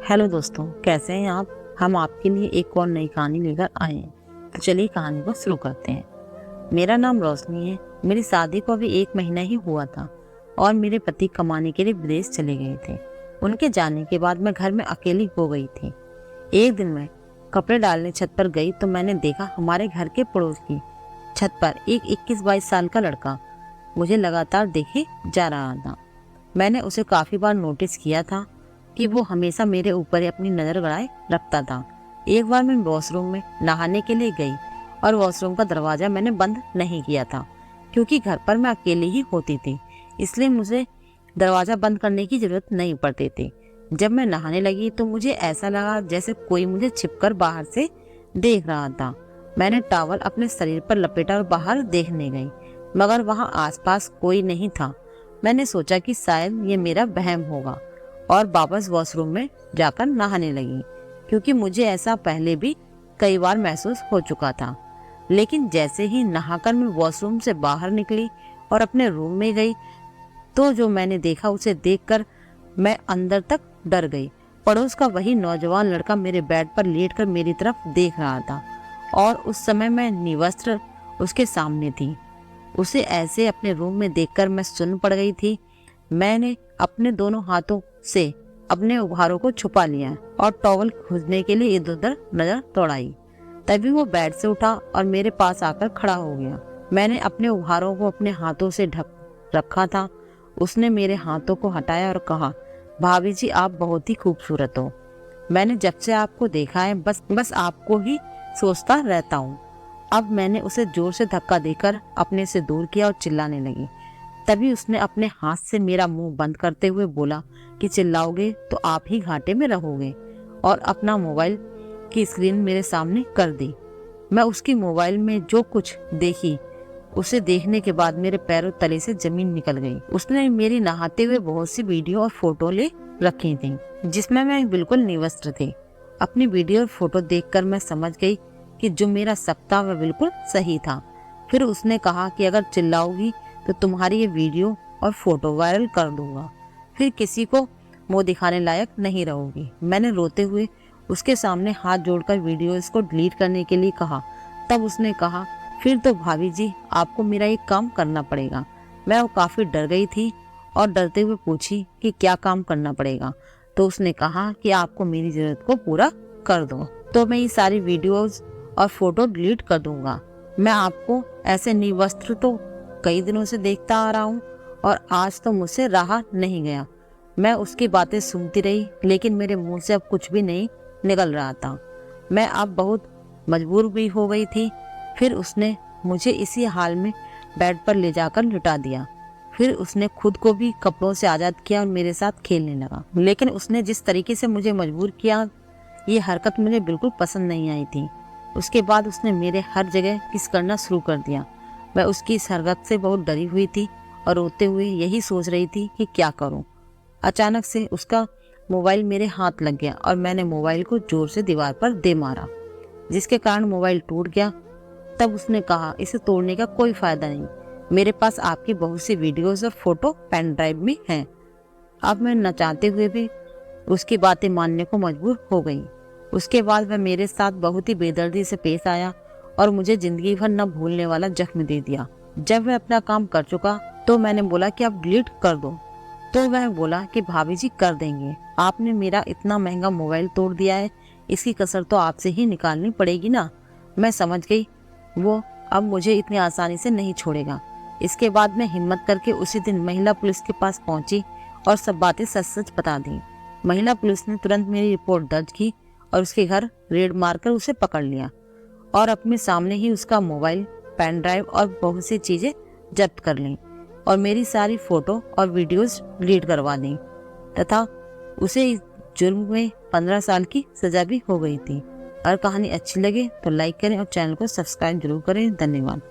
Hello दोस्तों, कैसे हैं आप। हम आपके लिए एक और नई कहानी लेकर आए हैं। तो चलिए कहानी को शुरू करते हैं। मेरा नाम रोशनी है। मेरी शादी को अभी 1 महीना ही हुआ था और मेरे पति कमाने के लिए विदेश चले गए थे। उनके जाने के बाद मैं घर में अकेली हो गई थी। एक दिन मैं कपड़े डालने छत पर गई तो मैंने देखा हमारे घर के पड़ोस की छत पर एक 21-22 साल का लड़का मुझे लगातार देखे जा रहा था। मैंने उसे काफी बार नोटिस किया था कि वो हमेशा मेरे ऊपर ही अपनी नजर गड़ाए रखता था। एक बार मैं वॉशरूम में नहाने के लिए गई और वॉशरूम का दरवाजा मैंने बंद नहीं किया था, क्योंकि घर पर मैं अकेली ही होती थी, इसलिए मुझे दरवाजा बंद करने की जरूरत नहीं पड़ती थी। जब मैं नहाने लगी तो मुझे ऐसा लगा जैसे कोई मुझे छिपकर बाहर से देख रहा था। मैंने टॉवल अपने शरीर पर लपेटा और बाहर देखने गई, मगर वहां आसपास कोई नहीं था। मैंने सोचा कि शायद ये मेरा वहम होगा और वापस वॉशरूम में जाकर नहाने लगी, क्योंकि मुझे ऐसा पहले भी कई बार महसूस हो चुका था। लेकिन जैसे ही नहाकर मैं वॉशरूम से बाहर निकली और अपने रूम में गई तो जो मैंने देखा उसे देखकर मैं अंदर तक डर गई। पड़ोस का वही नौजवान लड़का मेरे बेड पर लेटकर मेरी तरफ देख रहा था और उस समय मैं निवस्त्र उसके सामने थी। उसे ऐसे अपने रूम में देखकर मैं सुन्न पड़ गई थी। मैंने अपने दोनों हाथों से अपने उभारों को छुपा लिया और टॉवल खोजने के लिए इधर उधर नजर दौड़ाई। तभी वो बेड से उठा और मेरे पास आकर खड़ा हो गया। मैंने अपने उभारों को अपने हाथों से ढक रखा था। उसने मेरे हाथों को हटाया और कहा, भाभी जी आप बहुत ही खूबसूरत हो। मैंने जब से आपको देखा है बस आपको ही सोचता रहता हूँ। अब मैंने उसे जोर से धक्का देकर अपने से दूर किया और चिल्लाने लगी। तभी उसने अपने हाथ से मेरा मुंह बंद करते हुए बोला कि चिल्लाओगे तो आप ही घाटे में रहोगे, और अपना मोबाइल की स्क्रीन मेरे सामने कर दी। मैं उसकी मोबाइल में जो कुछ देखी उसे देखने के बाद मेरे पैरों तले से जमीन निकल गई। उसने मेरी नहाते हुए बहुत सी वीडियो और फोटो ले रखी थी, जिसमें मैं बिल्कुल निवस्त्र थी। अपनी वीडियो और फोटो देखकर मैं समझ गई कि जो मेरा शक था वह बिल्कुल सही था। फिर उसने कहा कि अगर चिल्लाओगी तो तुम्हारी ये वीडियो और फोटो वायरल कर दूंगा, फिर किसी को मुंह दिखाने लायक नहीं रहोगी। मैंने रोते हुए उसके सामने हाथ जोड़कर वीडियो इसको डिलीट करने के लिए कहा। तब उसने कहा, फिर तो भाभी जी आपको मेरा एक काम करना पड़ेगा। मैं वो काफी डर गई थी और डरते हुए पूछी कि क्या काम करना पड़ेगा। तो उसने कहा कि आपको मेरी जरूरत को पूरा कर दो तो मैं ये सारी वीडियोस और फोटो डिलीट कर दूंगा। मैं आपको ऐसे निवस्त्र तो कई दिनों से देखता आ रहा हूँ और आज तो मुझसे रहा नहीं गया। मैं उसकी बातें सुनती रही, लेकिन मेरे मुंह से अब कुछ भी नहीं निकल रहा था। मैं अब बहुत मजबूर भी हो गई थी। फिर उसने मुझे इसी हाल में बेड पर ले जाकर लिटा दिया। फिर उसने खुद को भी कपड़ों से आजाद किया और मेरे साथ खेलने लगा। लेकिन उसने जिस तरीके से मुझे मजबूर किया, ये हरकत मुझे बिल्कुल पसंद नहीं आई थी। उसके बाद उसने मेरे हर जगह किस करना शुरू कर दिया। मैं उसकी इस हरकत से बहुत डरी हुई थी और रोते हुए यही सोच रही थी कि क्या करूं। अचानक से उसका मोबाइल मेरे हाथ लग गया और मैंने मोबाइल को जोर से दीवार पर दे मारा, जिसके कारण मोबाइल टूट गया। तब उसने कहा, इसे तोड़ने का कोई फायदा नहीं, मेरे पास आपकी बहुत सी वीडियोस और फोटो पेन ड्राइव में हैं। अब मैं न चाहते हुए भी उसकी बातें मानने को मजबूर हो गई। उसके बाद वह मेरे साथ बहुत ही बेदर्दी से पेश आया और मुझे जिंदगी भर न भूलने वाला जख्म दे दिया। जब वह अपना काम कर चुका तो मैंने बोला कि आप डिलीट कर दो। तो वह बोला कि भाभी जी कर देंगे, आपने मेरा इतना महंगा मोबाइल तोड़ दिया है, इसकी कसर तो आपसे ही निकालनी पड़ेगी ना। मैं समझ गई वो अब मुझे इतनी आसानी से नहीं छोड़ेगा। इसके बाद मैं हिम्मत करके उसी दिन महिला पुलिस के पास पहुंची और सब बातें सच सच बता दी। महिला पुलिस ने तुरंत मेरी रिपोर्ट दर्ज की और उसके घर रेड मारकर उसे पकड़ लिया और अपने सामने ही उसका मोबाइल, पेन ड्राइव और बहुत सी चीजें जब्त कर लीं और मेरी सारी फोटो और वीडियोस डिलीट करवा दी तथा उसे इस जुर्म में 15 साल की सजा भी हो गई थी। अगर कहानी अच्छी लगे तो लाइक करें और चैनल को सब्सक्राइब जरूर करें। धन्यवाद।